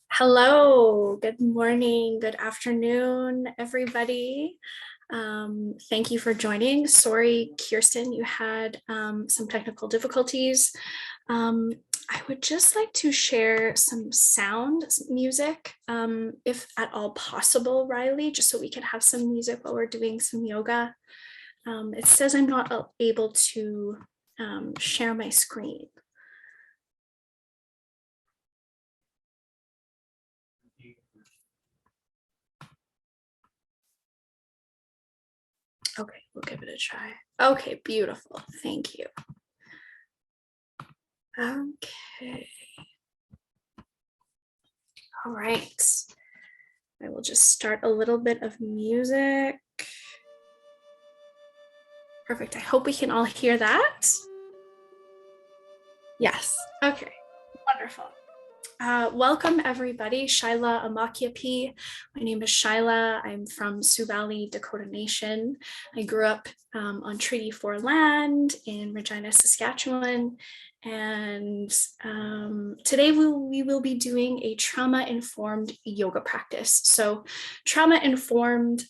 Hello, good morning, good afternoon, everybody. Thank you for joining. Sorry, Kirsten, you had some technical difficulties. I would just like to share some sound music, if at all possible, Riley, just so we can have some music while we're doing some yoga. It says I'm not able to share my screen. Okay, we'll give it a try. Okay, beautiful. Thank you. Okay. All right. I will just start a little bit of music. Perfect. I hope we can all hear that. Yes. Okay. Wonderful. Welcome everybody. Shyla Amakiapi. My name is Shyla. I'm from Sioux Valley Dakota Nation. I grew up on Treaty 4 land in Regina, Saskatchewan. And today we will be doing a trauma-informed yoga practice. So trauma-informed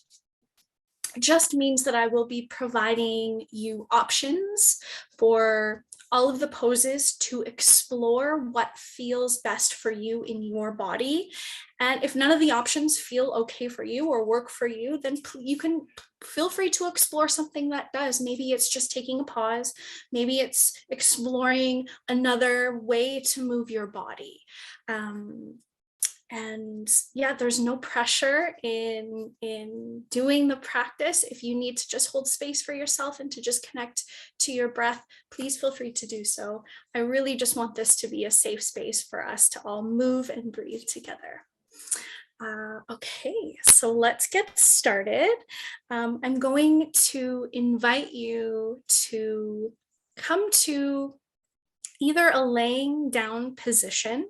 just means that I will be providing you options for all of the poses to explore what feels best for you in your body. And if none of the options feel okay for you or work for you, then you can feel free to explore something that does. Maybe it's just taking a pause. Maybe it's exploring another way to move your body. And yeah, there's no pressure in doing the practice. If you need to just hold space for yourself and to just connect to your breath, please feel free to do so. I really just want this to be a safe space for us to all move and breathe together. Okay, so let's get started. I'm going to invite you to come to either a laying down position,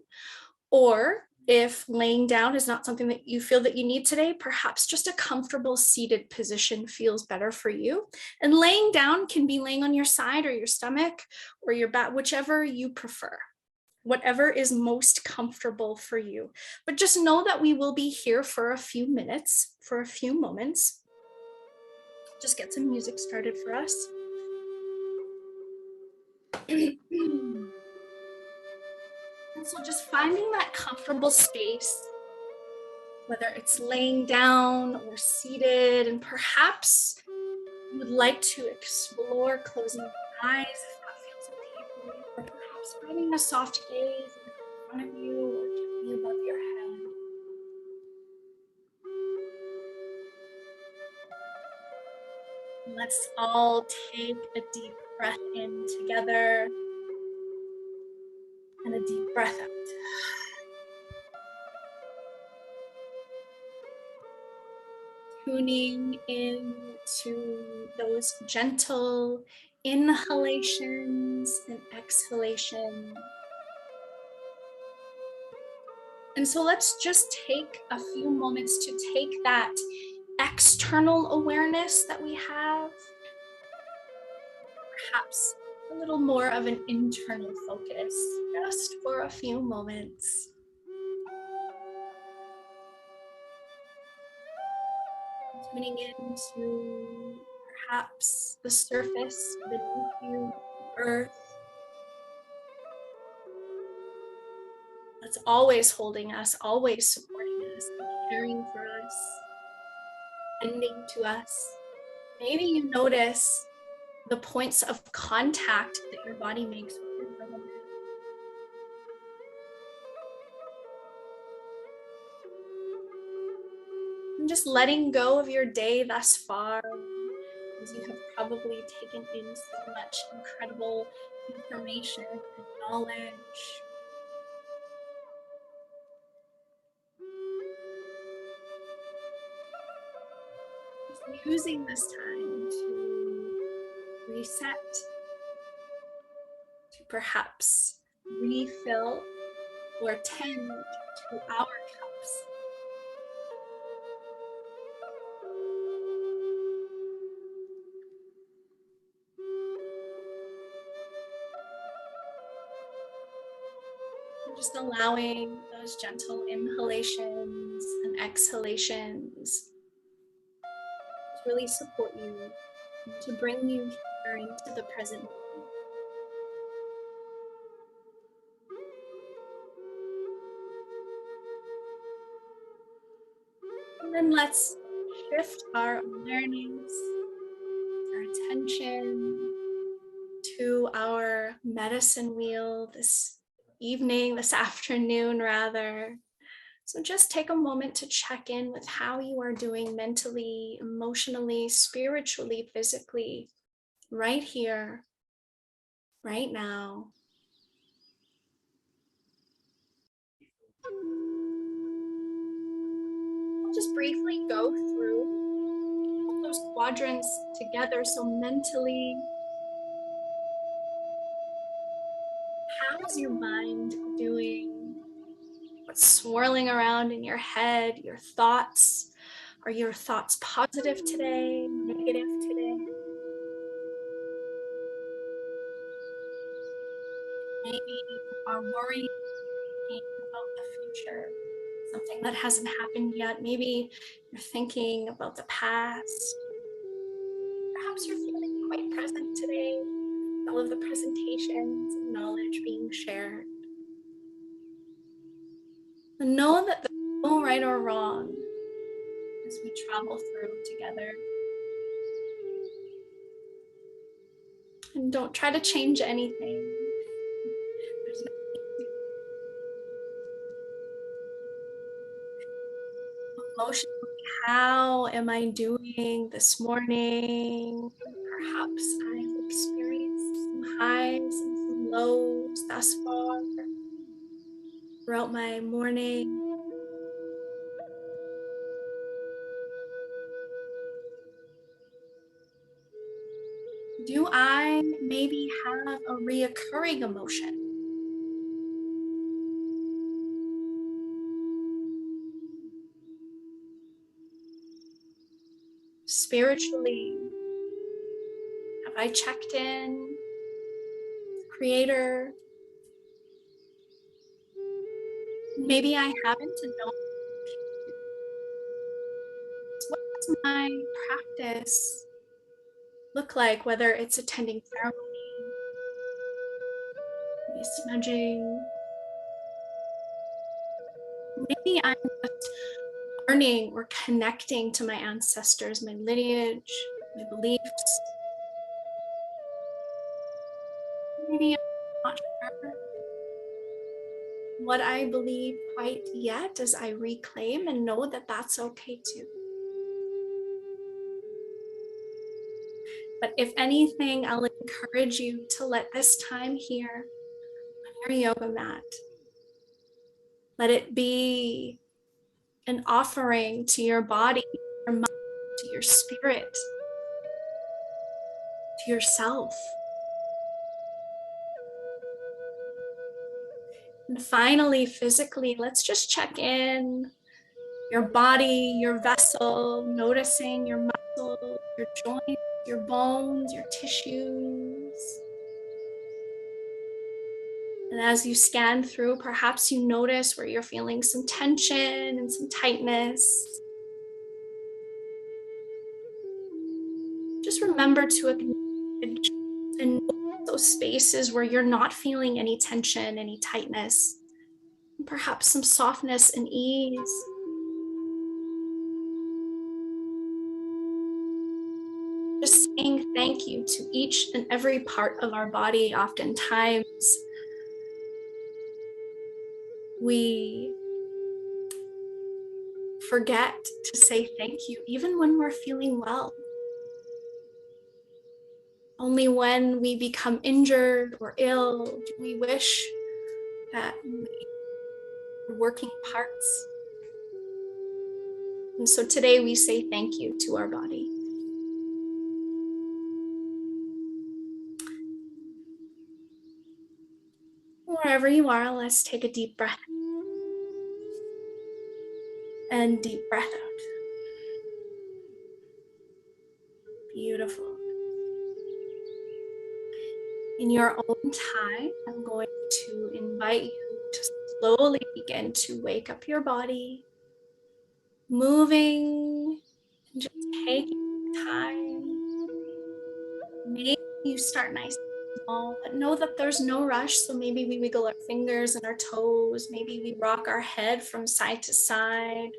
or if laying down is not something that you feel that you need today, perhaps just a comfortable seated position feels better for you. And laying down can be laying on your side or your stomach or your back, whichever you prefer, whatever is most comfortable for you. But just know that we will be here for a few minutes, for a few moments. Just get some music started for us. And so just finding that comfortable space, whether it's laying down or seated, and perhaps you would like to explore closing your eyes if that feels okay for you, or perhaps finding a soft gaze in front of you or gently above your head. Let's all take a deep breath in together and a deep breath out. Tuning into those gentle inhalations and exhalations. And so let's just take a few moments to take that external awareness that we have, perhaps a little more of an internal focus, just for a few moments. Tuning into perhaps the surface beneath you, earth, that's always holding us, always supporting us, caring for us, tending to us. Maybe you notice the points of contact that your body makes with your environment. And just letting go of your day thus far, as you have probably taken in so much incredible information and knowledge. Just using this time to reset, to perhaps refill or tend to our cups. Just allowing those gentle inhalations and exhalations to really support you and to bring you here into the present moment. And then let's shift our awareness, our attention to our medicine wheel this evening, this afternoon rather. So just take a moment to check in with how you are doing mentally, emotionally, spiritually, physically, right here, right now. I'll just briefly go through those quadrants together. So mentally, how is your mind doing? What's swirling around in your head, your thoughts? Are your thoughts positive today, negative today? Maybe you are worried about the future, something that hasn't happened yet. Maybe you're thinking about the past. Perhaps you're feeling quite present today, all of the presentations and knowledge being shared. And know that there's no right or wrong as we travel through together. And don't try to change anything. There's no emotionally, how am I doing this morning? Perhaps I've experienced some highs and some lows thus far throughout my morning. Do I maybe have a reoccurring emotion? Spiritually, have I checked in? Creator? Maybe I haven't, and know what does my practice look like, whether it's attending ceremony, maybe smudging. Maybe I'm just learning or connecting to my ancestors, my lineage, my beliefs. Maybe I'm not sure what I believe quite yet, as I reclaim and know that that's okay too. But if anything, I'll encourage you to let this time here on your yoga mat, let it be an offering to your body, your mind, to your spirit, to yourself. And finally, physically, let's just check in your body, your vessel, noticing your muscles, your joints, your bones, your tissues. And as you scan through, perhaps you notice where you're feeling some tension and some tightness. Just remember to acknowledge and those spaces where you're not feeling any tension, any tightness, and perhaps some softness and ease. Just saying thank you to each and every part of our body. Oftentimes, we forget to say thank you, even when we're feeling well. Only when we become injured or ill do we wish that we were working parts. And so today we say thank you to our body. Wherever you are, let's take a deep breath. And deep breath out. Beautiful. In your own time, I'm going to invite you to slowly begin to wake up your body, moving, and just taking time. Maybe you start nice and small, but know that there's no rush. So maybe we wiggle our fingers and our toes. Maybe we rock our head from side to side.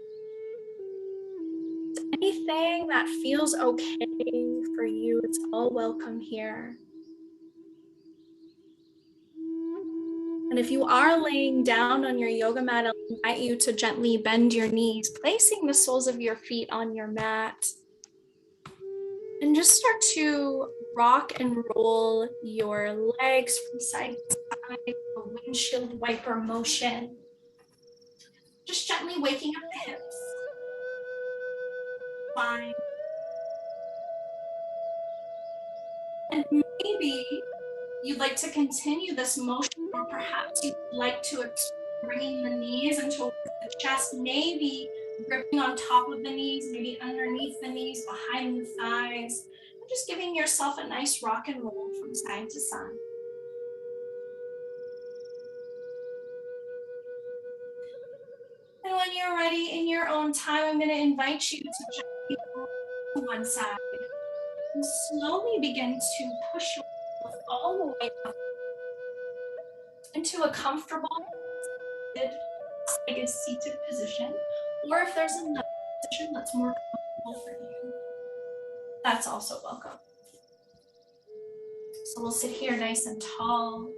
Anything that feels okay for you, it's all welcome here. And if you are laying down on your yoga mat, I'll invite you to gently bend your knees, placing the soles of your feet on your mat. And just start to rock and roll your legs from side to side, a windshield wiper motion. Just gently waking up the hips, spine. And maybe you'd like to continue this motion, or perhaps you'd like to explore bringing the knees into the chest, maybe gripping on top of the knees, maybe underneath the knees, behind the thighs, and just giving yourself a nice rock and roll from side to side. And when you're ready in your own time, I'm going to invite you to gently roll to one side and slowly begin to push yourself all the way up into a comfortable seated position, or if there's another position that's more comfortable for you, that's also welcome. So we'll sit here nice and tall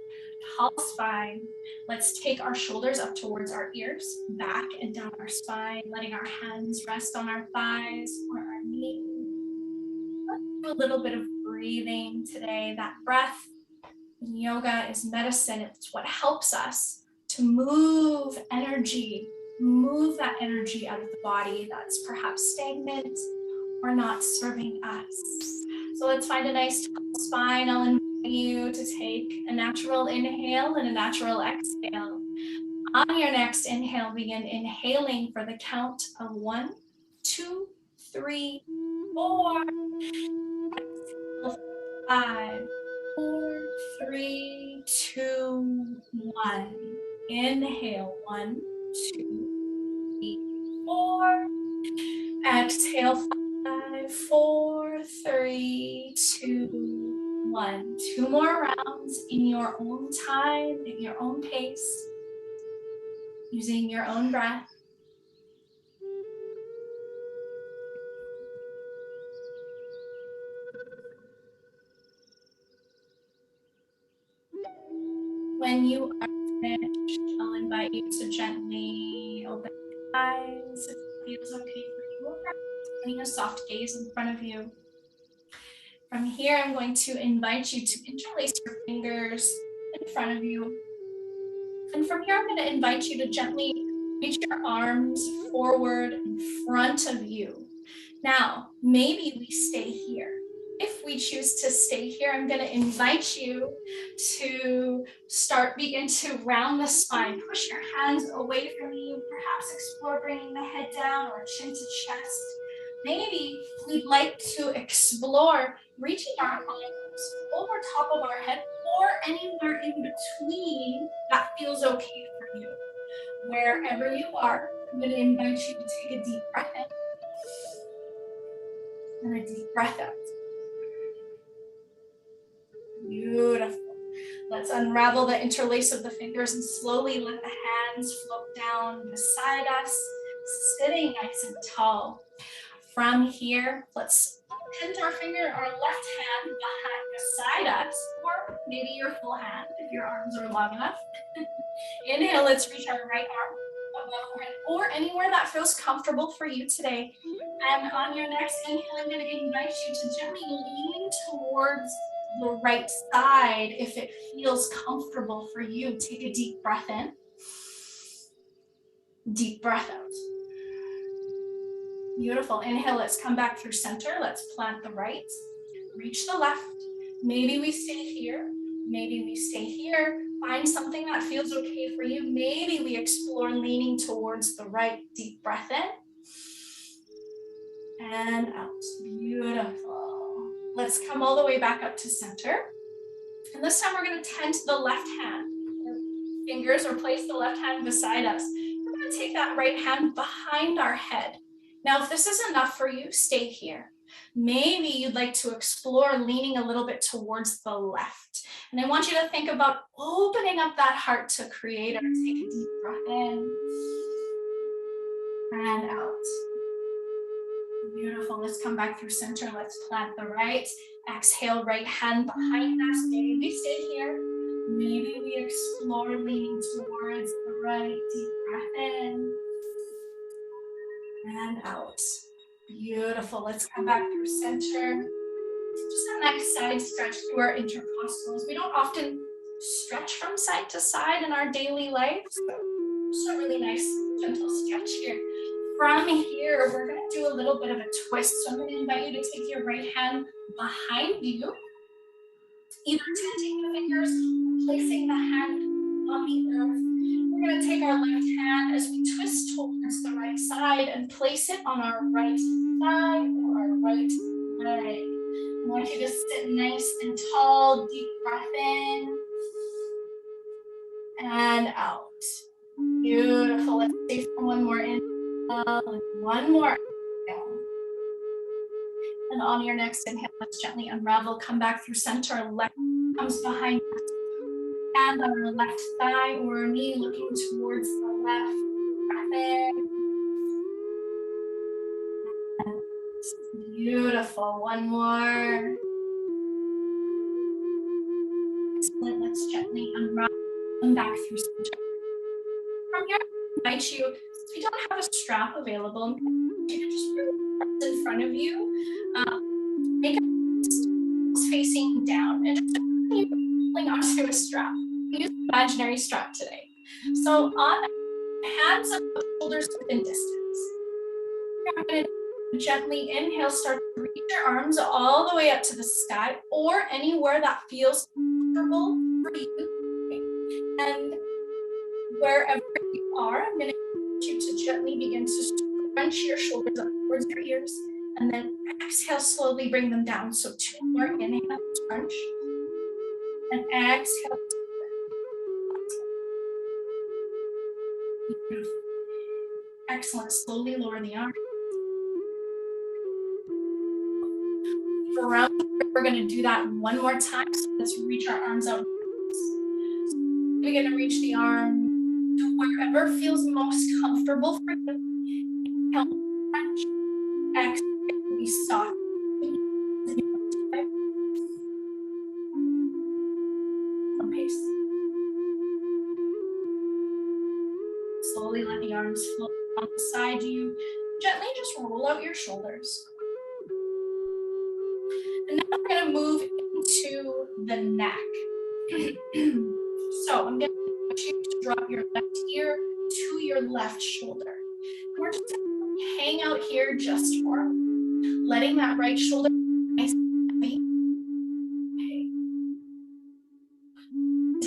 spine. Let's take our shoulders up towards our ears, back and down our spine, letting our hands rest on our thighs or our knees. Let's do a little bit of breathing today. That breath in yoga is medicine. It's what helps us to move that energy out of the body that's perhaps stagnant or not serving us. So let's find a nice tall spine. I'll invite you to take a natural inhale and a natural exhale. On your next inhale, begin inhaling for the count of 1, 2, 3, 4, 5, 4, 3, 2, 1. Inhale, 1, 2, 3, 4. Exhale, 5, 4, 3, 2, 1. 2 more rounds in your own time, at your own pace, using your own breath. When you are finished, I'll invite you to gently open your eyes if it feels okay for you, or getting a soft gaze in front of you. From here, I'm going to invite you to interlace your fingers in front of you. And from here, I'm going to invite you to gently reach your arms forward in front of you. Now, maybe we stay here. If we choose to stay here, I'm going to invite you to begin to round the spine. Push your hands away from you. Perhaps explore bringing the head down or chin to chest. Maybe we'd like to explore reaching our arms over top of our head or anywhere in between that feels okay for you. Wherever you are, I'm going to invite you to take a deep breath in and a deep breath out. Beautiful. Let's unravel the interlace of the fingers and slowly let the hands float down beside us, sitting nice and tall. From here, let's pin our left hand beside us, or maybe your full hand if your arms are long enough. Inhale, let's reach our right arm above or anywhere that feels comfortable for you today. And on your next inhale, I'm going to invite you to gently lean towards the right side if it feels comfortable for you. Take a deep breath in. Deep breath out. Beautiful. Inhale, let's come back through center. Let's plant the right. Reach the left. Maybe we stay here. Maybe we stay here. Find something that feels okay for you. Maybe we explore leaning towards the right. Deep breath in. And out. Beautiful. Let's come all the way back up to center. And this time we're going to tend to the left hand. fingers or place the left hand beside us. We're going to take that right hand behind our head. Now, if this is enough for you, stay here. Maybe you'd like to explore leaning a little bit towards the left. And I want you to think about opening up that heart to Creator. Take a deep breath in and out. Beautiful. Let's come back through center. Let's plant the right. Exhale, right hand behind us. Maybe stay here. Maybe we explore leaning towards the right. Deep breath in and out. Beautiful. Let's come back through center. Just a nice side stretch through our intercostals. We don't often stretch from side to side in our daily life. So just a really nice, gentle stretch here. From here, we're going to do a little bit of a twist. So I'm going to invite you to take your right hand behind you, either tinting the fingers or placing the hand on the earth. We're going to take our left hand as we twist towards the right side and place it on our right thigh or our right leg. I want you to sit nice and tall. Deep breath in and out. Beautiful. Let's stay for one more inhale and one more exhale. And on your next inhale, let's gently unravel. Come back through center. Left comes behind us. Hand on our left thigh or knee looking towards the left. Breath in. Beautiful. One more. Excellent. Let's gently unravel. Come back through center. From here, I invite you, since we don't have a strap available, you can just bring the arms in front of you. Make a facing down and just pulling onto a strap. Use an imaginary strap today. So on hands above shoulders within distance. I'm going to gently inhale, start to reach your arms all the way up to the sky or anywhere that feels comfortable for you. And wherever you are, I'm going to invite you to gently begin to scrunch your shoulders up towards your ears. And then exhale, slowly bring them down. So 2 more, inhale, scrunch. And exhale. Beautiful. Excellent. Slowly lower the arms. Around, we're going to do that one more time. So let's reach our arms out. We're going to reach the arm to wherever feels most comfortable for you. Inhale, crunch. Exhale, be soft. Pace. Slowly let the arms float on beside you. Gently just roll out your shoulders. And now we're going to move into the neck. So I'm going to ask you to drop your left ear to your left shoulder. And we're just going to hang out here just for letting that right shoulder nice and heavy. Okay.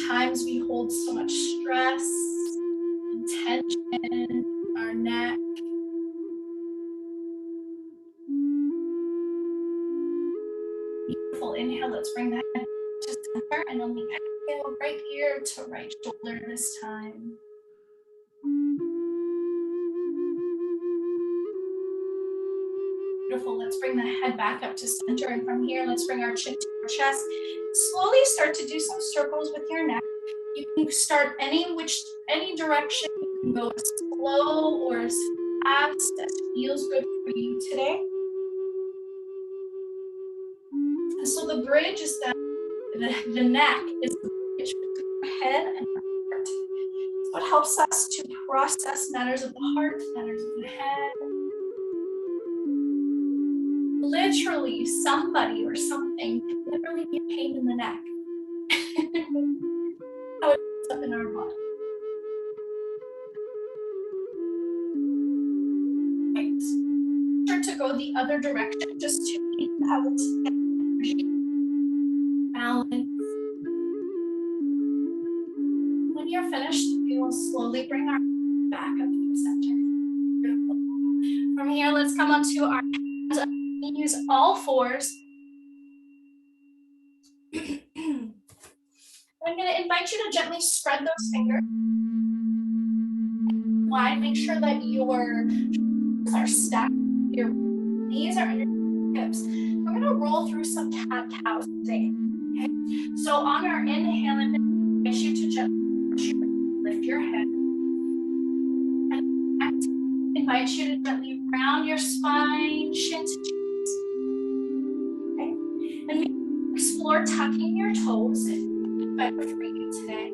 Times we hold so much stress and tension in our neck. Beautiful. Inhale, let's bring the head to center, and on the exhale, right ear to right shoulder this time. Beautiful. Let's bring the head back up to center, and from here, let's bring our chin to our chest. Slowly start to do some circles with your neck. You can start any direction. You can go as slow or as fast as feels good for you today. And so the bridge is that the neck is the bridge between our head and our heart. So it helps us to process matters of the heart, matters of the head. Literally, somebody or something can literally be a pain in the neck. How it goes up in our body. Right. Start to go the other direction just to keep out energy. Balance. When you're finished, we will slowly bring our back up to the center. Beautiful. From here, let's come onto our hands up. Use all fours. I'm I'm going to invite you to gently spread those fingers wide. Make sure that your shoulders are stacked, your knees are under your hips. We're going to roll through some cat-cows today. Okay? So on our inhale, I'm going to invite you to gently lift your head. And I invite you to gently round your spine, chin to chest. Okay? And we explore tucking your toes if it's better for you today.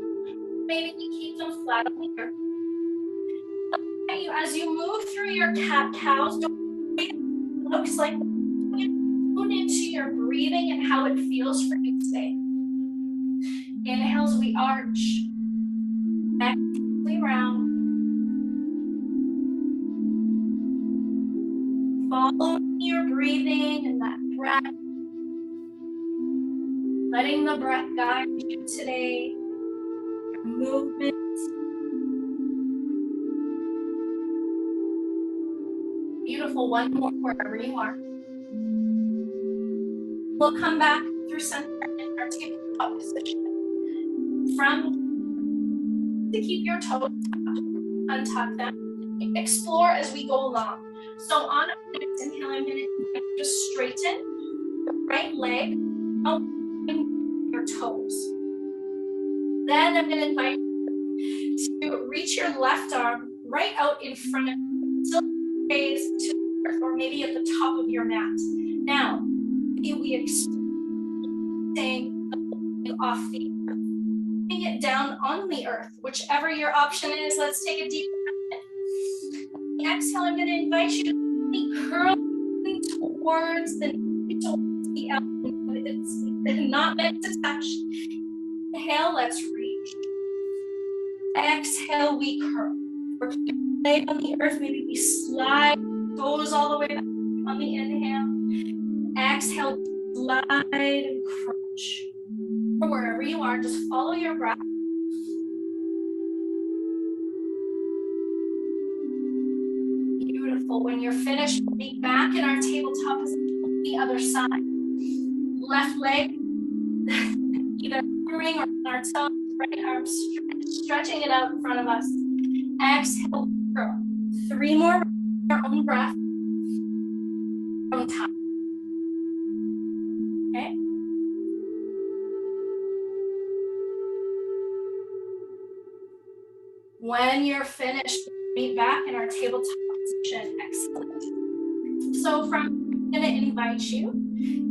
Maybe we keep them flat on the earth. As you move through your cat-cows, it looks like tune into your breathing and how it feels for you today. Inhales, we arch. Exhales, we round. Follow your breathing and that breath. Letting the breath guide you today. Your movement. Beautiful. One more wherever you are. We'll come back through center in our tabletop position. From to keep your toes untuck them. Explore as we go along. So on our next inhale, I'm going to just straighten your right leg out your toes. Then I'm going to invite you to reach your left arm right out in front of you, still gaze to the earth, or maybe at the top of your mat. Now, we explore off the earth, putting it down on the earth, whichever your option is. Let's take a deep breath in. Exhale, I'm going to invite you to curl towards the elbow. It's not meant to touch. Inhale, let's reach. Exhale, we curl. We're keeping the leg on the earth. Maybe we slide, goes all the way back on the inhale. Exhale, slide and crunch. Or wherever you are, just follow your breath. Beautiful. When you're finished, we'll be back in our tabletop position on the other side. Left leg, either hovering or on our toes, right arm stretching it out in front of us. Exhale, curl. 3 more, our own breath, own time. Okay? When you're finished, meet back in our tabletop position. Excellent. So I'm going to invite you,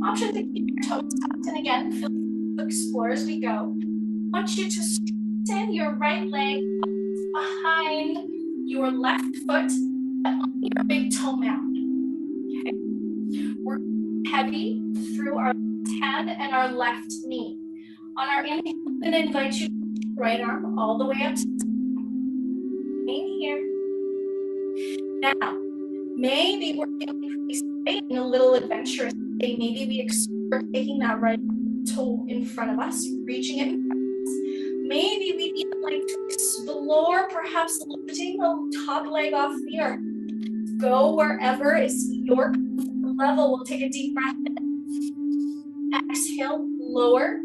option to keep your toes tucked, and again, feel free to explore as we go. I want you to straighten your right leg behind your left foot on your big toe mound. Okay. We're heavy through our left hand and our left knee. On our inhale, I'm going to invite you to put your right arm all the way up to the in here. Now, maybe we're feeling a little adventurous. Maybe we explore taking that right toe in front of us, reaching it in front of us. Maybe we'd even like to explore perhaps lifting the top leg off the earth. Go wherever is your level. We'll take a deep breath in. Exhale, lower,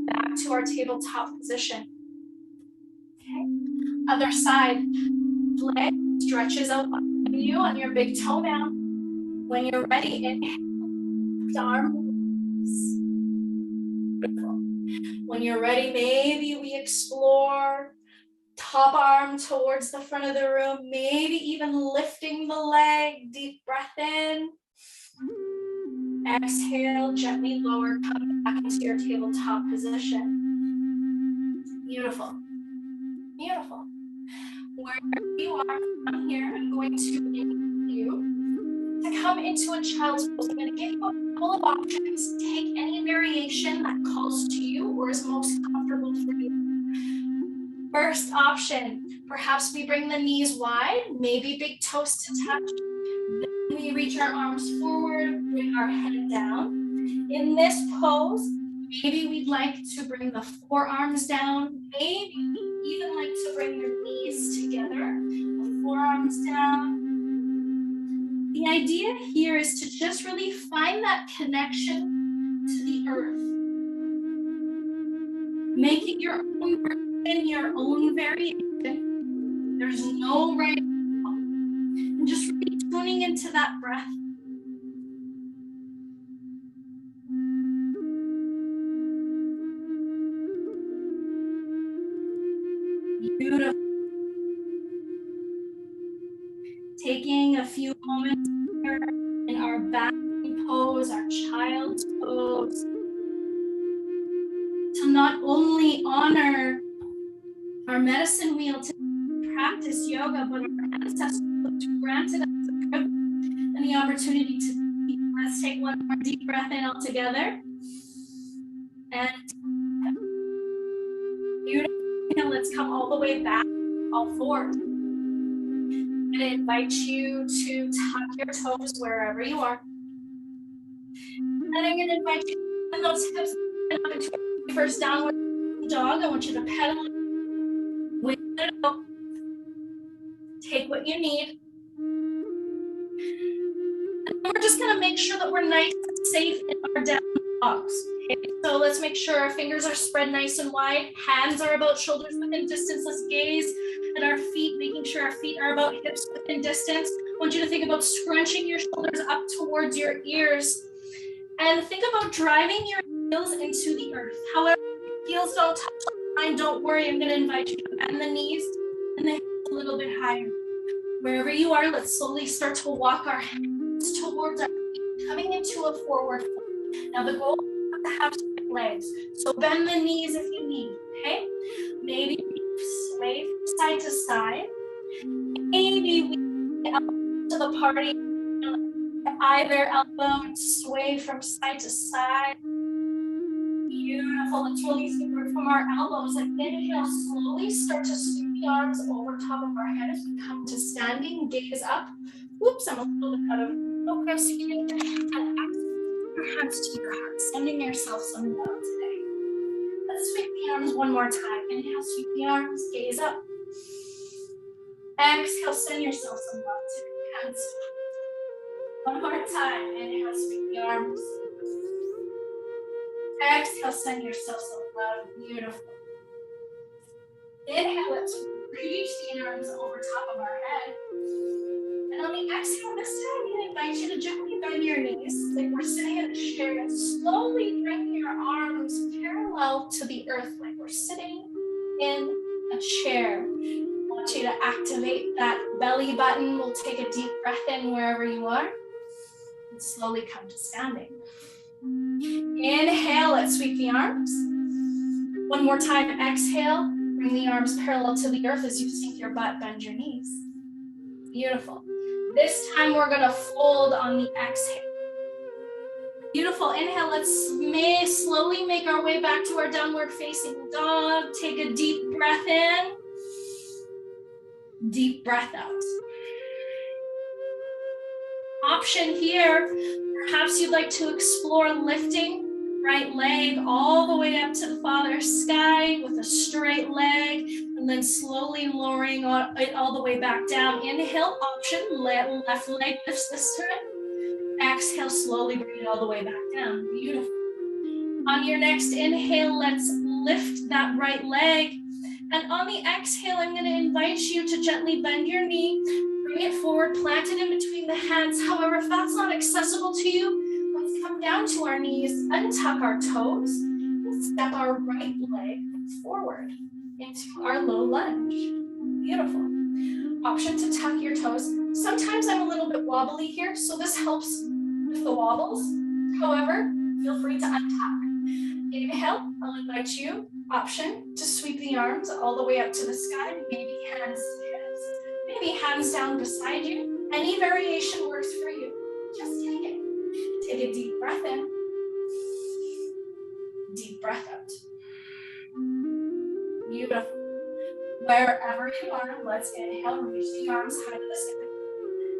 back to our tabletop position. Okay. Other side, leg stretches out behind you on your big toe mound. When you're ready, inhale, arm. When you're ready, maybe we explore top arm towards the front of the room, maybe even lifting the leg, deep breath in. Exhale, gently lower, come back into your tabletop position. Beautiful. Beautiful. Wherever you are from here, I'm going to invite you to come into a child's pose. I'm going to give you a couple of options. Take any variation that calls to you or is most comfortable for you. First option, perhaps we bring the knees wide, maybe big toes to touch. Then we reach our arms forward, bring our head down. In this pose, maybe we'd like to bring the forearms down, maybe even like to bring your knees together, the forearms down. The idea here is to just really find that connection to the earth. Making your own version, your own variation. There's no right or wrong. And just really tuning into that breath. Beautiful. Taking a few moments here in our back pose, our child's pose, to not only honor our medicine wheel to practice yoga, but our ancestors who granted us the privilege and the opportunity to let's take one more deep breath in all together. And beautiful. Let's come all the way back, all fours. I'm going to invite you to tuck your toes wherever you are. And I'm going to invite you to bend those hips up into your first downward dog. I want you to pedal it, wiggle it out, take what you need. And we're just going to make sure that we're nice and safe in our down dogs. Okay? So let's make sure our fingers are spread nice and wide. Hands are about shoulders within distance. Let's gaze at our feet, making sure our feet are about hips within distance. I want you to think about scrunching your shoulders up towards your ears. And think about driving your heels into the earth. However, heels don't touch the line, don't worry. I'm going to invite you to bend the knees and the hips a little bit higher. Wherever you are, let's slowly start to walk our hands towards our feet, coming into a forward fold. Now the goal is to have straight legs. So bend the knees if you need, okay? Maybe sway from side to side. Maybe we elbow to the party. Either elbow and sway from side to side. Beautiful. Let's release the grip from our elbows and inhale, slowly start to sweep the arms over top of our head as we come to standing, gaze up. Whoops, I'm a little bit out of focus here. And exhale your hands to your heart, sending yourself some love today. Let's sweep the arms one more time. Inhale, sweep the arms, gaze up. Exhale, send yourself some love today. Hands. One more time. Inhale, sweep the arms. Exhale, send yourself some love. Beautiful. Inhale, let's reach the arms over top of our head. And on the exhale, this time I'm going to invite you to gently bend your knees, like we're sitting in a chair, and slowly bring your arms parallel to the earth, like we're sitting in a chair. I want you to activate that belly button. We'll take a deep breath in wherever you are. And slowly come to standing. Inhale, let's sweep the arms. One more time, exhale. Bring the arms parallel to the earth as you sink your butt, bend your knees. Beautiful. This time we're gonna fold on the exhale. Beautiful, inhale, let's slowly make our way back to our downward facing dog. Take a deep breath in. Deep breath out. Option here, perhaps you'd like to explore lifting right leg all the way up to the Father's sky with a straight leg, and then slowly lowering it all the way back down. Inhale, option, left leg lifts this time. Exhale, slowly bring it all the way back down. Beautiful. On your next inhale, let's lift that right leg. And on the exhale, I'm going to invite you to gently bend your knee, bring it forward, plant it in between the hands. However, if that's not accessible to you, let's come down to our knees, untuck our toes, and step our right leg forward into our low lunge. Beautiful. Option to tuck your toes. Sometimes I'm a little bit wobbly here, so this helps with the wobbles. However, feel free to untuck. Inhale, I'll invite you, option, to sweep the arms all the way up to the sky, maybe hands to hips, maybe hands down beside you. Any variation works for you. Just take it. Take a deep breath in, deep breath out. Beautiful. Wherever you are, let's inhale, reach the arms high to the sky.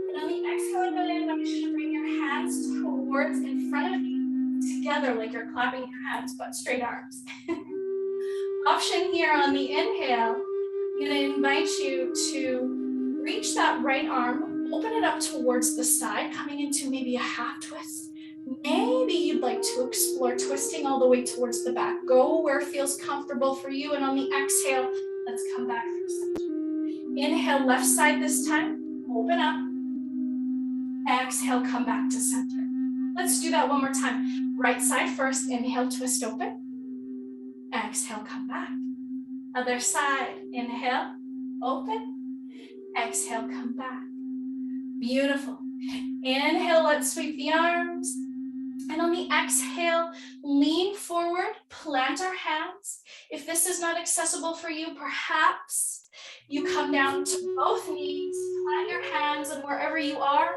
And on the exhale, I'm going to invite you to bring your hands towards in front of you, together like you're clapping your hands, but straight arms. Option here on the inhale, I'm going to invite you to reach that right arm, open it up towards the side, coming into maybe a half twist. Maybe you'd like to explore twisting all the way towards the back. Go where it feels comfortable for you. And on the exhale, let's come back through center. Inhale, left side this time. Open up. Exhale, come back to center. Let's do that one more time. Right side first. Inhale, twist open. Exhale, come back. Other side. Inhale, open. Exhale, come back. Beautiful. Inhale, let's sweep the arms. And on the exhale, lean forward, plant our hands. If this is not accessible for you, perhaps you come down to both knees, plant your hands, and wherever you are,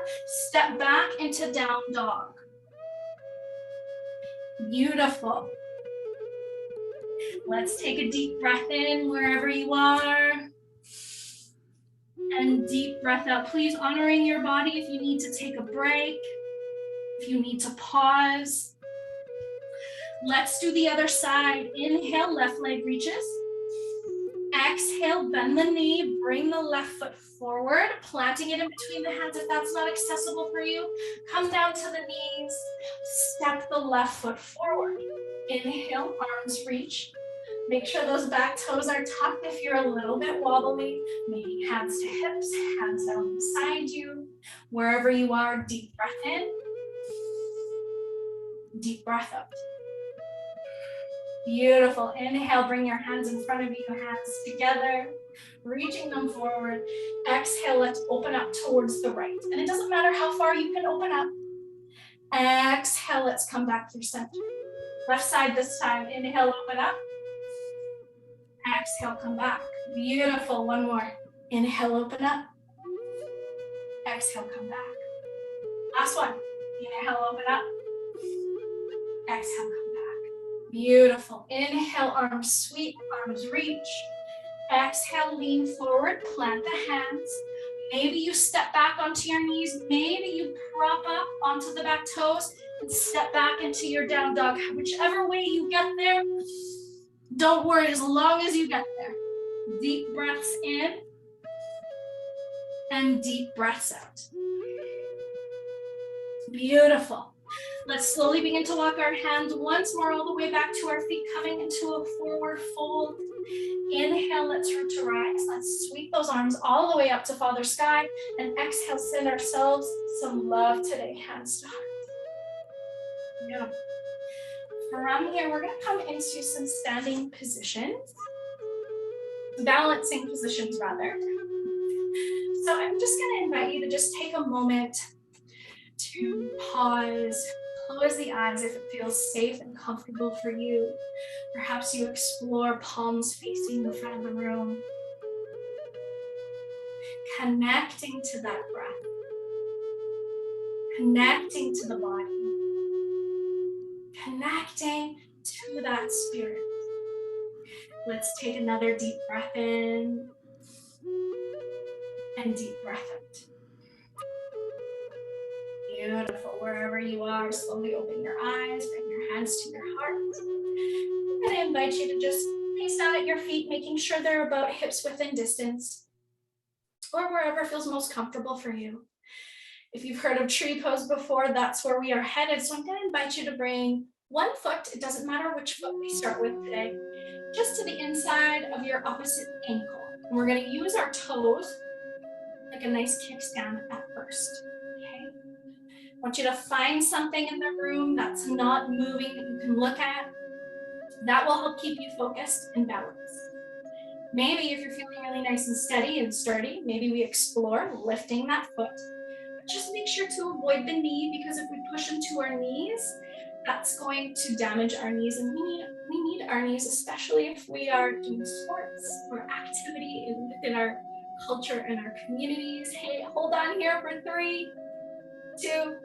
step back into down dog. Beautiful. Let's take a deep breath in wherever you are. And deep breath out. Please honoring your body if you need to take a break, if you need to pause. Let's do the other side. Inhale, left leg reaches. Exhale, bend the knee, bring the left foot forward, planting it in between the hands. If that's not accessible for you, come down to the knees, step the left foot forward. Inhale, arms reach. Make sure those back toes are tucked. If you're a little bit wobbly, maybe hands to hips, hands down beside you. Wherever you are, deep breath in, deep breath out. Beautiful. Inhale, bring your hands in front of you, hands together, reaching them forward. Exhale, let's open up towards the right. And it doesn't matter how far you can open up. Exhale, let's come back through center. Left side this time. Inhale, open up. Exhale, come back. Beautiful. One more. Inhale, open up. Exhale, come back. Last one. Inhale, open up. Exhale, come back. Beautiful. Inhale, arms sweep, arms reach. Exhale, lean forward, plant the hands. Maybe you step back onto your knees. Maybe you prop up onto the back toes and step back into your down dog. Whichever way you get there, don't worry, as long as you get there. Deep breaths in and deep breaths out. Beautiful. Let's slowly begin to walk our hands once more all the way back to our feet, coming into a forward fold. Inhale, let's root to rise. Let's sweep those arms all the way up to Father Sky. And exhale, send ourselves some love today, hands to heart. Yeah. From here, we're going to come into some standing positions. Balancing positions, rather. So I'm just going to invite you to just take a moment to pause, close the eyes if it feels safe and comfortable for you. Perhaps you explore palms facing the front of the room. Connecting to that breath. Connecting to the body. Connecting to that spirit. Let's take another deep breath in and deep breath out. Beautiful. Wherever you are, slowly open your eyes, bring your hands to your heart. I'm going to invite you to just face down at your feet, making sure they're about hips width distance, or wherever feels most comfortable for you. If you've heard of tree pose before, that's where we are headed. So I'm going to invite you to bring one foot, it doesn't matter which foot we start with today, just to the inside of your opposite ankle. And we're going to use our toes like a nice kickstand at first. Okay. I want you to find something in the room that's not moving that you can look at. That will help keep you focused and balanced. Maybe if you're feeling really nice and steady and sturdy, maybe we explore lifting that foot. But just make sure to avoid the knee, because if we push into our knees, that's going to damage our knees, and we need our knees, especially if we are doing sports or activity within our culture and our communities. Hey, hold on here for 3, 2,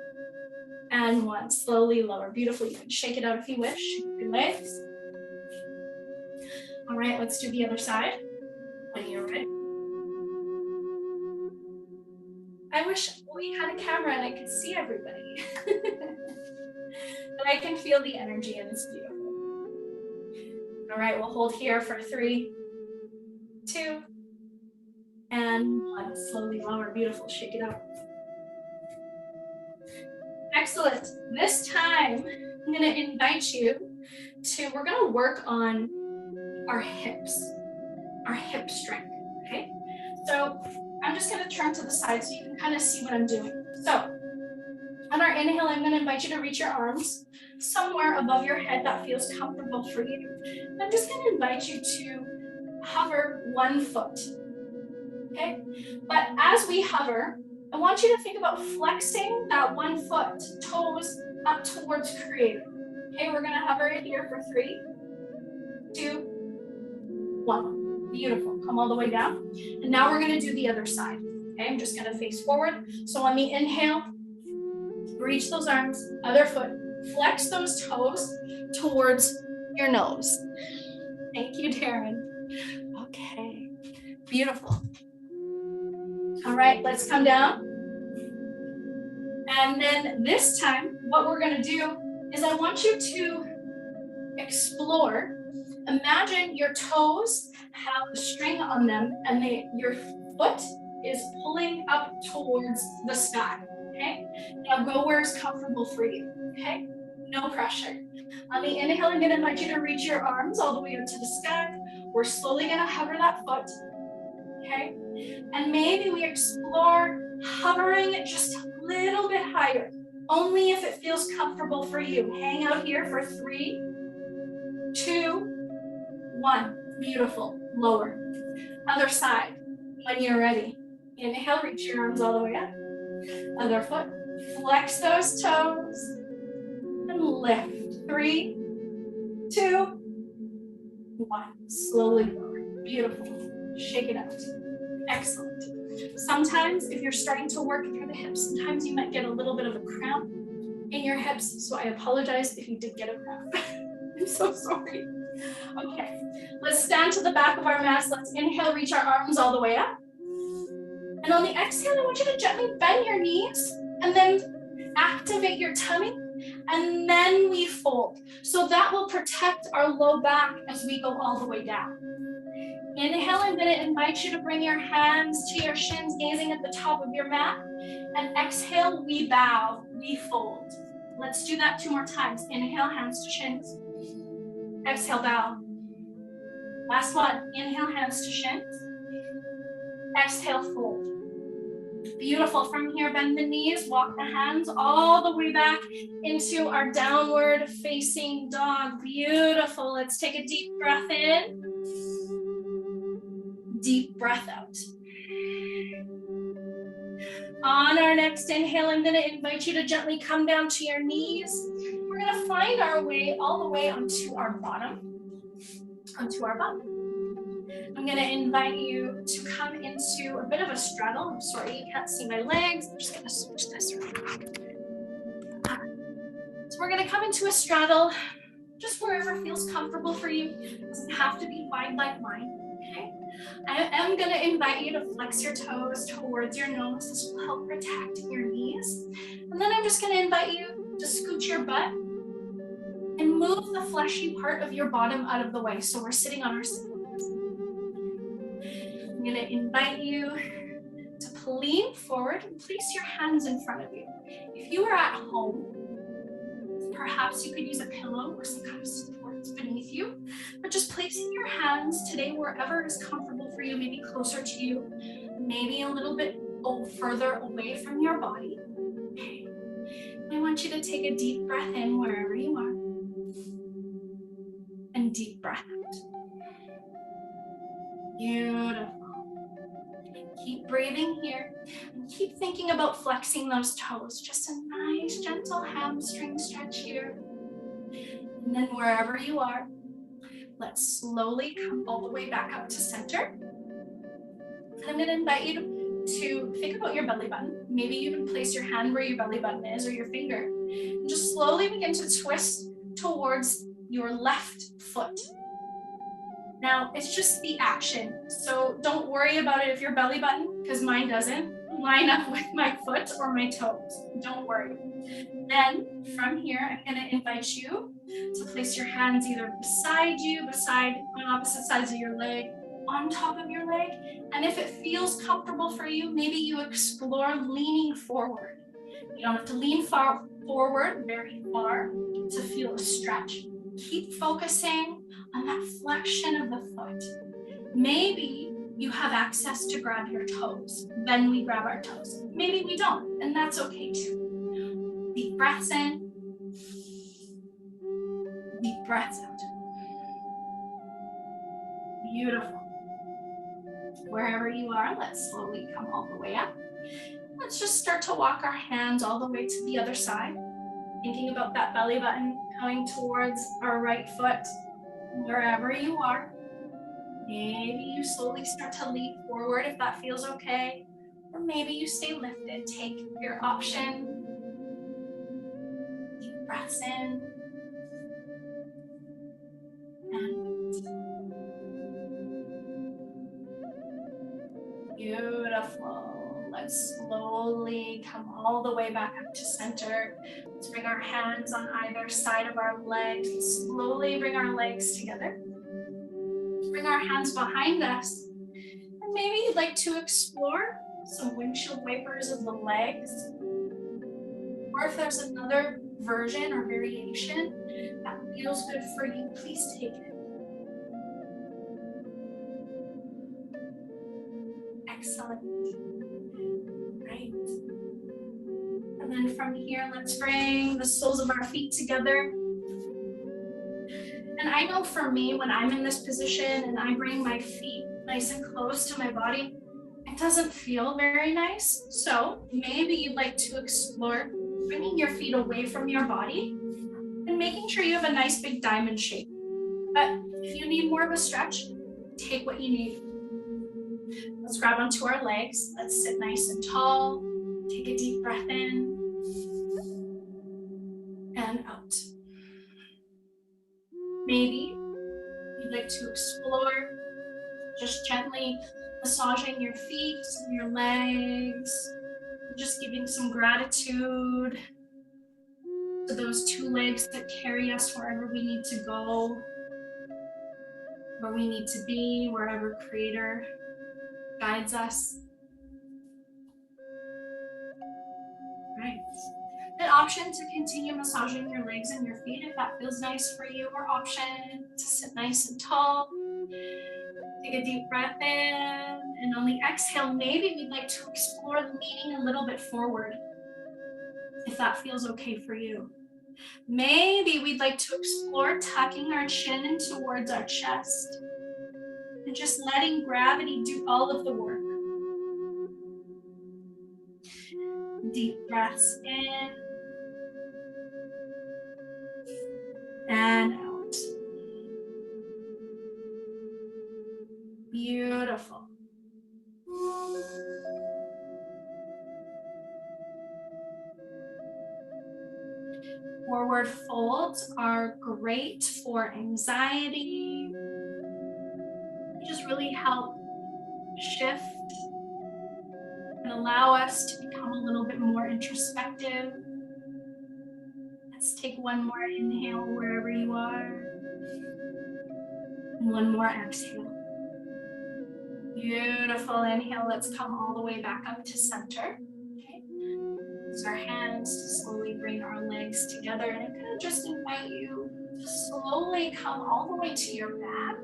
and 1. Slowly lower. Beautiful. You can shake it out if you wish. Shake your legs. All right, let's do the other side when you're ready. I wish we had a camera and I could see everybody. But I can feel the energy and it's beautiful. All right, we'll hold here for 3, 2, and 1. Slowly lower. Beautiful. Shake it out. Excellent. This time, I'm going to invite you to, we're going to work on our hip strength, okay? So I'm just going to turn to the side so you can kind of see what I'm doing. So on our inhale, I'm going to invite you to reach your arms somewhere above your head that feels comfortable for you. I'm just going to invite you to hover one foot, okay? But as we hover, I want you to think about flexing that one foot, toes up towards creator. Okay, we're going to hover it here for 3, 2, 1. Beautiful. Come all the way down. And now we're going to do the other side. Okay, I'm just going to face forward. So on the inhale, reach those arms, other foot, flex those toes towards your nose. Thank you, Darren. Okay, beautiful. All right, let's come down. And then this time, what we're going to do is I want you to explore. Imagine your toes have a string on them and your foot is pulling up towards the sky, okay? Now go where is comfortable for you, okay? No pressure. On the inhale, I'm going to invite you to reach your arms all the way up to the sky. We're slowly going to hover that foot, okay? And maybe we explore hovering just a little bit higher, only if it feels comfortable for you. Hang out here for 3, 2, 1. Beautiful. Lower. Other side. When you're ready. Inhale, reach your arms all the way up. Other foot. Flex those toes. And lift. 3, 2, 1. Slowly lower. Beautiful. Shake it out. Excellent. Sometimes if you're starting to work through the hips, sometimes you might get a little bit of a cramp in your hips. So I apologize if you did get a cramp. I'm so sorry. Okay, let's stand to the back of our mats. Let's inhale, reach our arms all the way up. And on the exhale, I want you to gently bend your knees and then activate your tummy. And then we fold. So that will protect our low back as we go all the way down. Inhale, I'm going to invite you to bring your hands to your shins, gazing at the top of your mat. And exhale, we bow, we fold. Let's do that 2 more times. Inhale, hands to shins. Exhale, bow. Last one. Inhale, hands to shins. Exhale, fold. Beautiful. From here, bend the knees, walk the hands all the way back into our downward facing dog. Beautiful. Let's take a deep breath in. Deep breath out. On our next inhale, I'm going to invite you to gently come down to your knees. We're going to find our way all the way onto our bottom. Onto our bum. I'm going to invite you to come into a bit of a straddle. I'm sorry, you can't see my legs. I'm just going to switch this around. So we're going to come into a straddle, just wherever feels comfortable for you. It doesn't have to be wide like mine, okay? I am going to invite you to flex your toes towards your nose. This will help protect your knees. And then I'm just going to invite you to scoot your butt and move the fleshy part of your bottom out of the way. So we're sitting on our sit. I'm going to invite you to lean forward and place your hands in front of you. If you are at home, perhaps you could use a pillow or some kind of support beneath you, but just placing your hands today wherever is comfortable for you, maybe closer to you, maybe a little bit further away from your body. Okay. I want you to take a deep breath in wherever you are, and deep breath out. Beautiful. Keep breathing here and keep thinking about flexing those toes. Just a nice gentle hamstring stretch here. And then wherever you are, let's slowly come all the way back up to center. And I'm going to invite you to think about your belly button. Maybe even place your hand where your belly button is or your finger. And just slowly begin to twist towards your left foot. Now, it's just the action, so don't worry about it if your belly button, because mine doesn't, line up with my foot or my toes. Don't worry. Then, from here, I'm going to invite you to place your hands either beside you, on opposite sides of your leg, on top of your leg. And if it feels comfortable for you, maybe you explore leaning forward. You don't have to lean far forward, very far, to feel a stretch. Keep focusing on that flexion of the foot. Maybe you have access to grab your toes. Then we grab our toes. Maybe we don't, and that's okay too. Deep breaths in. Deep breaths out. Beautiful. Wherever you are, let's slowly come all the way up. Let's just start to walk our hands all the way to the other side. Thinking about that belly button coming towards our right foot. Wherever you are, maybe you slowly start to lean forward if that feels okay. Or maybe you stay lifted. Take your option. Deep breaths in. And beautiful. Let's slowly come all the way back up to center. Let's bring our hands on either side of our legs. Slowly bring our legs together. Bring our hands behind us. And maybe you'd like to explore some windshield wipers of the legs. Or if there's another version or variation that feels good for you, please take it. Excellent. Right. And then from here, let's bring the soles of our feet together. And I know for me, when I'm in this position and I bring my feet nice and close to my body, it doesn't feel very nice. So maybe you'd like to explore bringing your feet away from your body and making sure you have a nice big diamond shape. But if you need more of a stretch, take what you need. Let's grab onto our legs. Let's sit nice and tall. Take a deep breath in and out. Maybe you'd like to explore just gently massaging your feet, your legs, just giving some gratitude to those two legs that carry us wherever we need to go, where we need to be, wherever Creator guides us. Right. An option to continue massaging your legs and your feet if that feels nice for you, or option to sit nice and tall. Take a deep breath in, and on the exhale, maybe we'd like to explore leaning a little bit forward, if that feels okay for you. Maybe we'd like to explore tucking our chin in towards our chest and just letting gravity do all of the work. Deep breaths in and out. Beautiful. Forward folds are great for anxiety. They just really help shift and allow us to become a little bit more introspective. Let's take one more inhale wherever you are. And one more exhale. Beautiful. Inhale. Let's come all the way back up to center. Okay. Use our hands to slowly bring our legs together. And I'm going to just invite you to slowly come all the way to your back,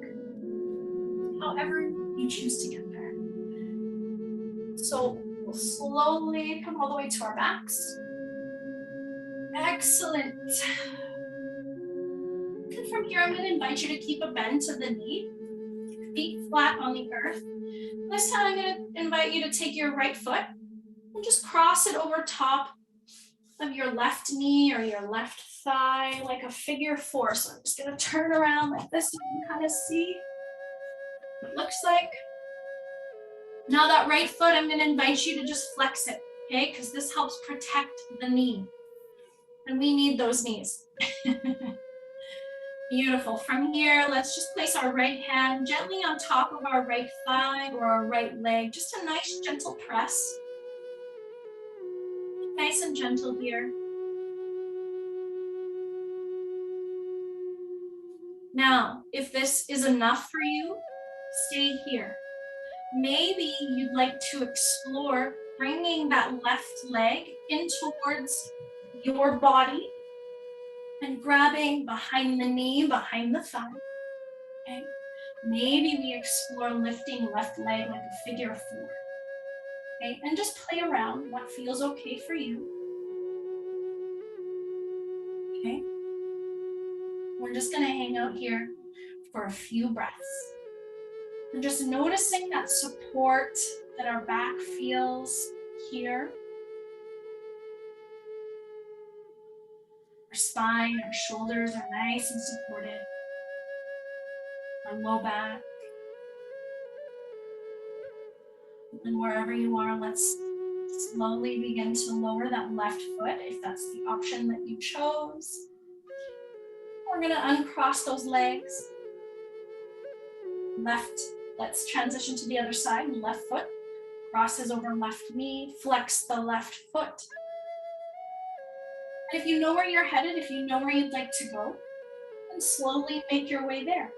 however you choose to get there. So we'll slowly come all the way to our backs. Excellent. And from here, I'm going to invite you to keep a bend to the knee, feet flat on the earth. This time, I'm going to invite you to take your right foot and just cross it over top of your left knee or your left thigh, like a figure four. So I'm just going to turn around like this. You can kind of see what it looks like. Now that right foot, I'm going to invite you to just flex it, okay? Because this helps protect the knee. And we need those knees. Beautiful. From here, let's just place our right hand gently on top of our right thigh or our right leg. Just a nice gentle press. Nice and gentle here. Now, if this is enough for you, stay here. Maybe you'd like to explore bringing that left leg in towards your body and grabbing behind the knee, behind the thigh. Okay. Maybe we explore lifting left leg like a figure 4. Okay, and just play around what feels okay for you. Okay. We're just gonna hang out here for a few breaths. And just noticing that support that our back feels here. Our spine, our shoulders are nice and supported. Our low back. And wherever you are, let's slowly begin to lower that left foot if that's the option that you chose. We're gonna uncross those legs. Left, let's transition to the other side. Left foot crosses over left knee, flex the left foot. If you know where you're headed, if you know where you'd like to go, then slowly make your way there.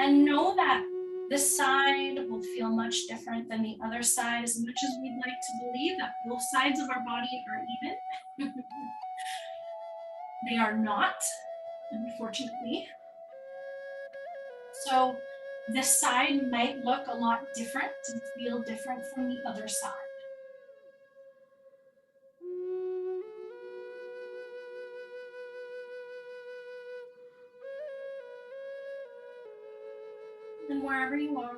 And know that this side will feel much different than the other side, as much as we'd like to believe that both sides of our body are even. They are not, unfortunately. So this side might look a lot different and feel different from the other side. And wherever you are,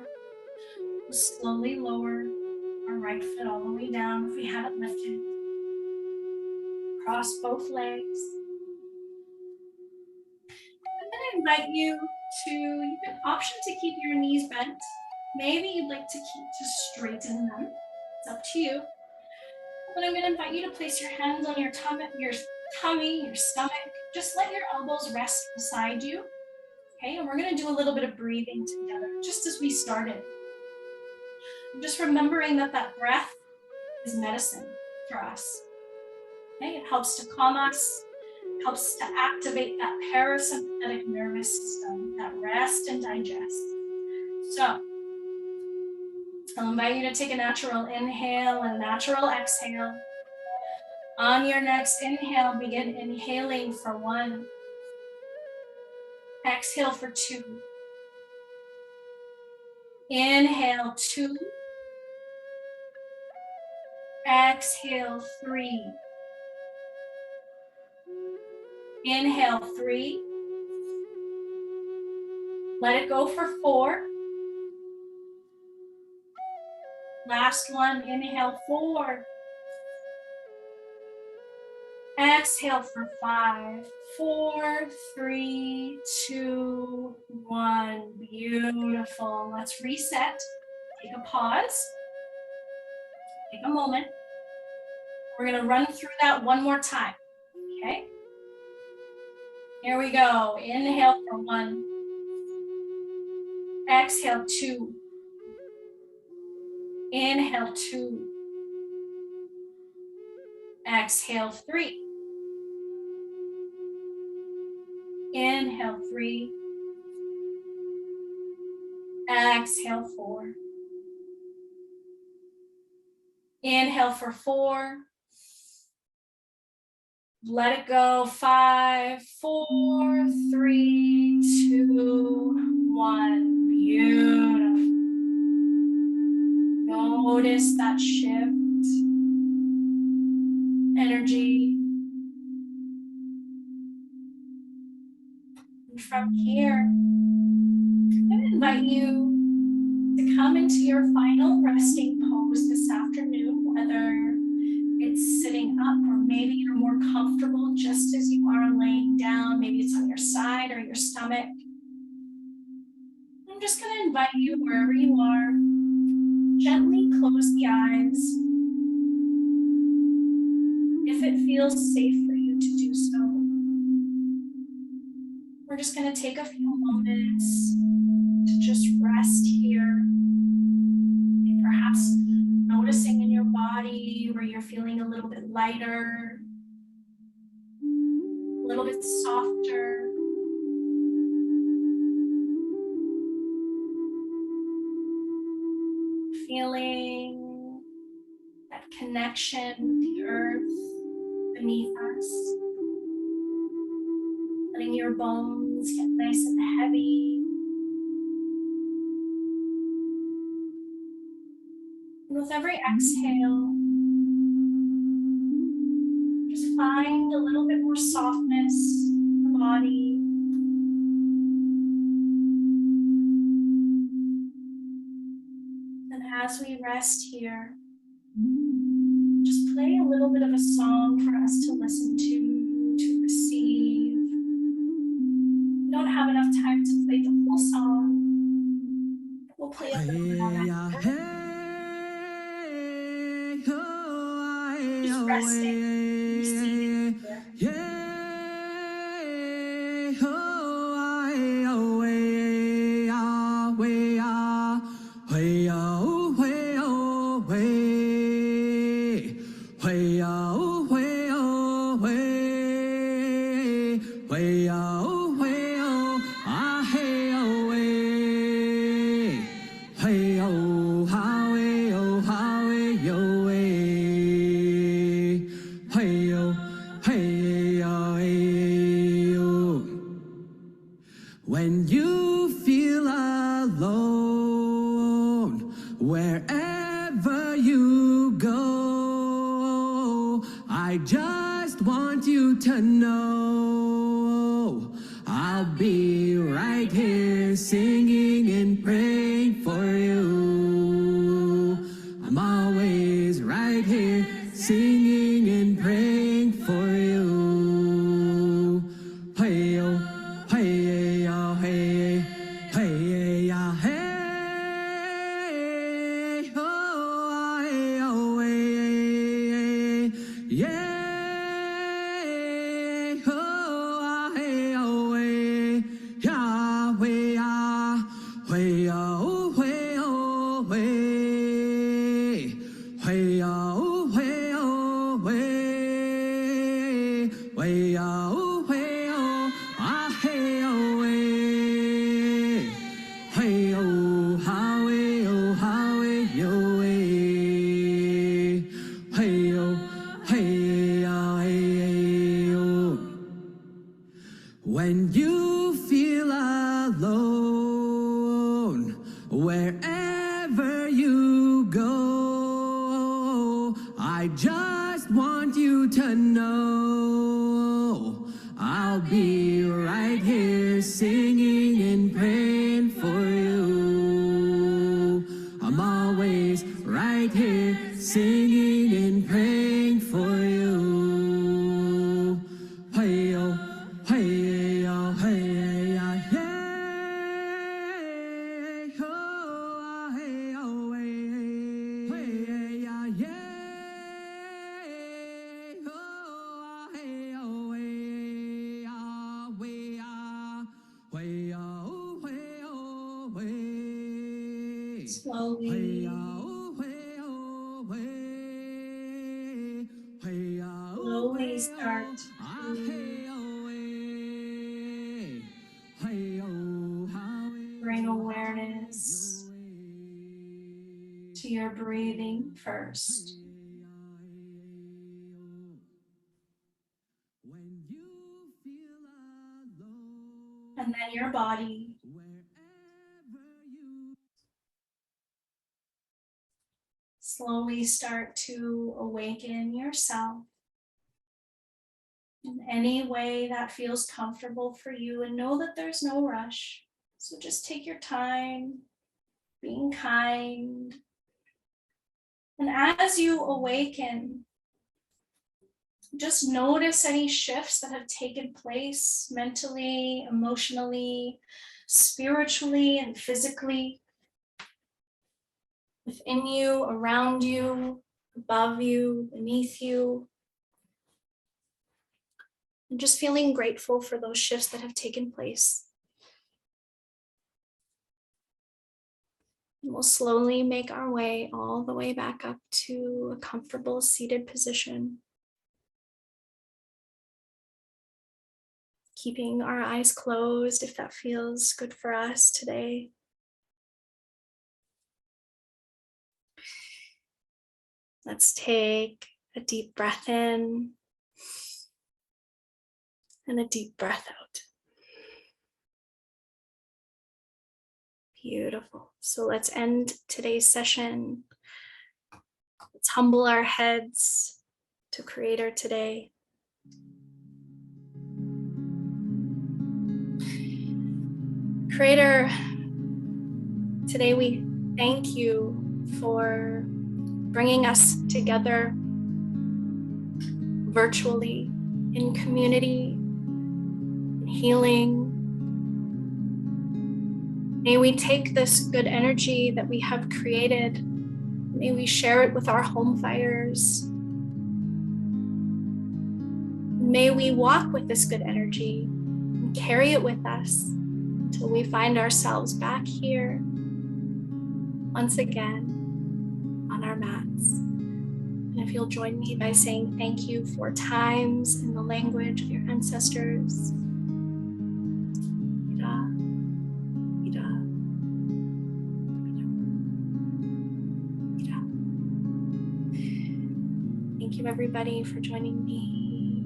we'll slowly lower our right foot all the way down if we haven't lifted. Cross both legs. I'm going to invite you have an option to keep your knees bent. Maybe you'd like to straighten them. It's up to you. But I'm going to invite you to place your hands on your tummy, your stomach. Just let your elbows rest beside you. Okay, and we're going to do a little bit of breathing together, just as we started. And just remembering that breath is medicine for us. Okay, it helps to calm us, helps to activate that parasympathetic nervous system, that rest and digest. So I'll invite you to take a natural inhale and a natural exhale. On your next inhale, begin inhaling for 1. Exhale for 2. Inhale 2. Exhale 3. Inhale 3. Let it go for 4. Last one, inhale 4. Exhale for 5. 4, 3, 2, 1. Beautiful. Let's reset. Take a pause. Take a moment. We're going to run through that one more time. Okay? Here we go. Inhale for 1. Exhale 2. Inhale 2. Exhale 3. Inhale 3. Exhale 4. Inhale for 4. Let it go. 5, 4, 3, 2, 1. Beautiful. Notice that shift. Energy. And from here, I'm going to invite you to come into your final resting pose this afternoon, whether it's sitting up or maybe you're more comfortable just as you are laying down. Maybe it's on your side or your stomach. I'm just going to invite you, wherever you are, gently close the eyes. If it feels safe for you to do so. We're just going to take a few moments to just rest here. And perhaps noticing in your body where you're feeling a little bit lighter, a little bit softer. Feeling that connection with the earth beneath us. Letting your bones get nice and heavy. And with every exhale, just find a little bit more softness in the body. And as we rest here, just play a little bit of a song for us to listen to receive. We don't have enough time to play the whole song. We'll play a little bit of it. Just resting, receiving here. When you feel alone, wherever you go, I just want you to know I'll be right here singing and praying for you. I'm always right here singing and praying for you. Hey, oh, hey, oh, hey, hey, oh, hey, oh, hey, oh, hey, yeah, oh, hey, oh, hey, Yahweh, Yahweh, oh, hey, oh, hey, hey, oh, hey, oh, hey, hey, oh, hey, oh, ah, hey, oh, hey, hey, oh, Yahweh, oh, Yahweh, Yahweh, hey, oh, hey, oh, hey, oh. When you feel alone, wherever you go, I just want you to know I'll be right here singing and praying for you. I'm always right here singing and praying for you. Hey, oh, hey, oh, hey, yeah, oh, hey, oh, hey, yeah, oh, hey, oh, Slowly, slowly start to bring awareness to your breathing first. And then your body. Slowly start to awaken yourself in any way that feels comfortable for you, and know that there's no rush. So just take your time, being kind. And as you awaken, just notice any shifts that have taken place mentally, emotionally, spiritually, and physically within you, around you, above you, beneath you. And just feeling grateful for those shifts that have taken place. And we'll slowly make our way all the way back up to a comfortable seated position. Keeping our eyes closed if that feels good for us today. Let's take a deep breath in and a deep breath out. Beautiful. So let's end today's session. Let's humble our heads to Creator today. Creator, today we thank you for bringing us together virtually in community, in healing. May we take this good energy that we have created, may we share it with our home fires. May we walk with this good energy and carry it with us until we find ourselves back here once again on our mats. And if you'll join me by saying thank you 4 times in the language of your ancestors. Ida, Ida, Ida. Thank you everybody for joining me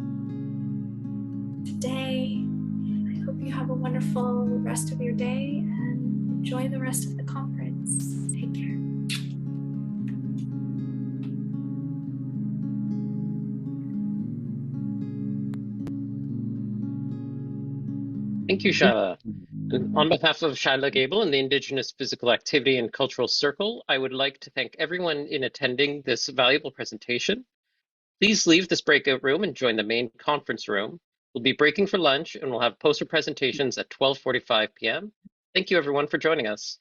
today. I hope you have a wonderful rest of your day and enjoy the rest of the conference. Take care. Thank you, Shyla. On behalf of Shyla Gaebel and the Indigenous Physical Activity and Cultural Circle, I would like to thank everyone in attending this valuable presentation. Please leave this breakout room and join the main conference room. We'll be breaking for lunch and we'll have poster presentations at 12:45 p.m. Thank you everyone for joining us.